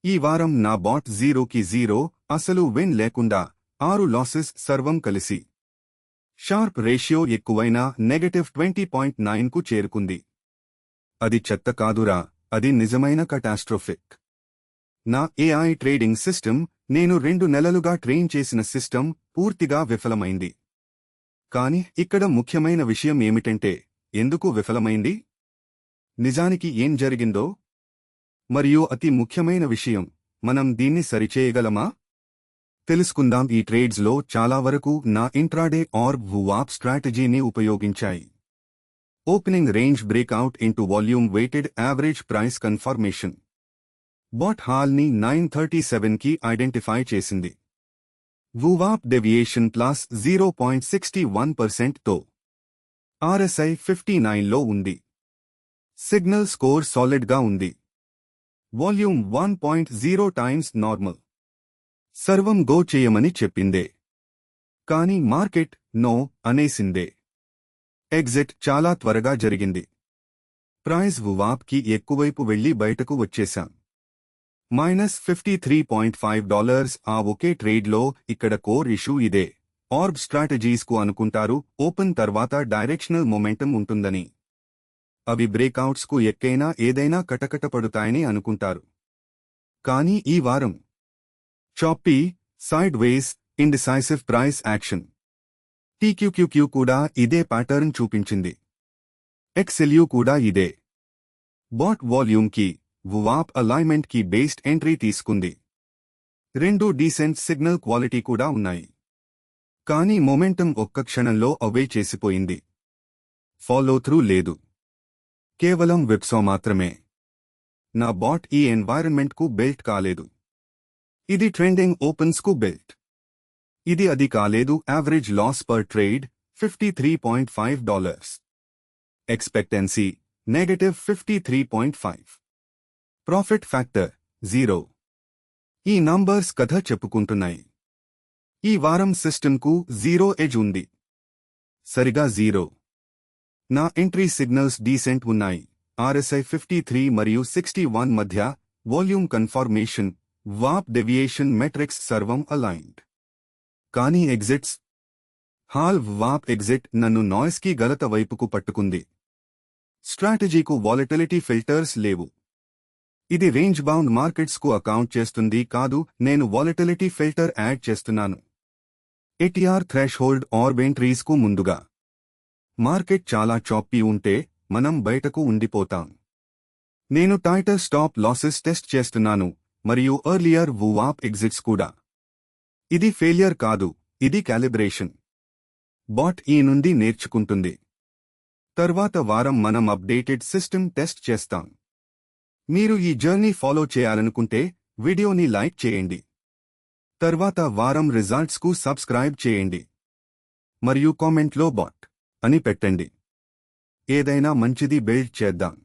ఈ వారం నా బాట్ 0కి 0 అసలు విన్ లేకుండా 6 లాసెస్ సర్వం కలిసి షార్ప్ రేషియో ఎక్కువైనా -20.9కు చేరుకుంది. అది చెత్త కాదురా, అది నిజమైన కటాస్ట్రోఫిక్. నా ఏఐ ట్రేడింగ్ సిస్టమ్, నేను 2 నెలలుగా ట్రైన్ చేసిన సిస్టమ్ పూర్తిగా విఫలమైంది. కాని ఇక్కడ ముఖ్యమైన విషయం ఏమిటంటే, ఎందుకు విఫలమైంది? నిజానికి ఏం జరిగిందో? మరియు అతి ముఖ్యమైన విషయం, మనం దీన్ని సరిచేయగలమా? తెలుసుకుందాం. ఈ ట్రేడ్స్లో చాలా వరకు నా ఇంట్రాడే ఆర్ VWAP స్ట్రాటజీని ఉపయోగించాయి. Opening range breakout into volume weighted average price confirmation. Bot హాల్ని 937కి ఐడెంటిఫై చేసింది. VWAP డెవియేషన్ ప్లస్ 0.61%తో RSI 59లో ఉంది. సిగ్నల్ స్కోర్ సాలిడ్గా ఉంది. Volume 1.0 times normal. సర్వం గో చేయమని చెప్పిందే, కాని మార్కెట్ నో అనేసిందే. ఎగ్జిట్ చాలా త్వరగా జరిగింది. ప్రైస్ VWAPకి ఎక్కువైపు వెళ్లి బయటకు వచ్చేశాం. -$53.5 ఆ ఒకే ట్రేడ్లో. ఇక్కడ కోర్ ఇష్యూ ఇదే. ఆర్బ్ స్ట్రాటజీస్కు అనుకుంటారు ఓపెన్ తర్వాత డైరెక్షనల్ మొమెంటం ఉంటుందని. అవి బ్రేక్అవుట్స్కు ఎక్కైనా ఏదైనా కటకటపడుతాయని అనుకుంటారు. కానీ ఈ వారం choppy, sideways, indecisive price action. TQQQ కూడా ఇదే ప్యాటర్న్ చూపించింది. XLU కూడా ఇదే. బాట్ వాల్యూమ్కి, VWAP అలైన్మెంట్కి బేస్డ్ ఎంట్రీ తీసుకుంది. 2 డీసెంట్ సిగ్నల్ క్వాలిటీ కూడా ఉన్నాయి. కానీ మొమెంటం ఒక్క క్షణంలో అవే చేసిపోయింది. ఫాలో త్రూ లేదు. కేవలం విప్సో మాత్రమే. నా బాట్ ఈ ఎన్వైరన్మెంట్కు బెల్ట్ కాలేదు. ఇది ట్రెండింగ్ ఓపెన్స్కు బెల్ట్. ఇది అది కాలేదు. Average loss per trade $53.5. Expectancy -53.5. Profit factor 0. ఈ నంబర్స్ కథ చెప్పుకుంటున్నాయి. ఈ వారం సిస్టమ్కు 0 ఎడ్జ్ ఉంది. సరిగా 0. నా ఎంట్రీ సిగ్నల్స్ డీసెంట్ ఉన్నాయి. RSI 53 మరియు 61 మధ్య. వాల్యూమ్ కన్ఫర్మేషన్, VWAP డెవియేషన్ మెట్రిక్స్ సర్వం అలైన్డ్. కానీ ఎగ్జిట్స్, హాల్ VWAP ఎగ్జిట్ నన్ను నాయిస్కి గలత వైపుకు పట్టుకుంది. స్ట్రాటజీకు వాలటిలిటీ ఫిల్టర్స్ లేవు. ఇది రేంజ్ బౌండ్ మార్కెట్స్కు అకౌంట్ చేస్తుంది కాదు. నేను వాలటిలిటీ ఫిల్టర్ యాడ్ చేస్తున్నాను. ATR థ్రెష్హోల్డ్ ఆర్బ్ ఎంట్రీస్కు ముందుగా. మార్కెట్ చాలా చాపీ ఉంటే మనం బయటకు ఉండిపోతాం. నేను టైటర్ స్టాప్ లాసెస్ టెస్ట్ చేస్తున్నాను మరియు ఎర్లియర్ VWAP ఎగ్జిట్స్ కూడా. ఇది ఫెయిల్యూర్ కాదు, ఇది క్యాలిబ్రేషన్. బాట్ ఈ నుండి నేర్చుకుంటుంది. తర్వాత వారం మనం అప్డేటెడ్ సిస్టమ్ టెస్ట్ చేస్తాం. మీరు ఈ జర్నీ ఫాలో చేయాలనుకుంటే వీడియోని లైక్ చేయండి. తర్వాత వారం రిజల్ట్స్కు సబ్స్క్రైబ్ చేయండి. మరియు కామెంట్లో బాట్ అని పెట్టండి. ఏదైనా మంచిది బిల్డ్ చేద్దాం.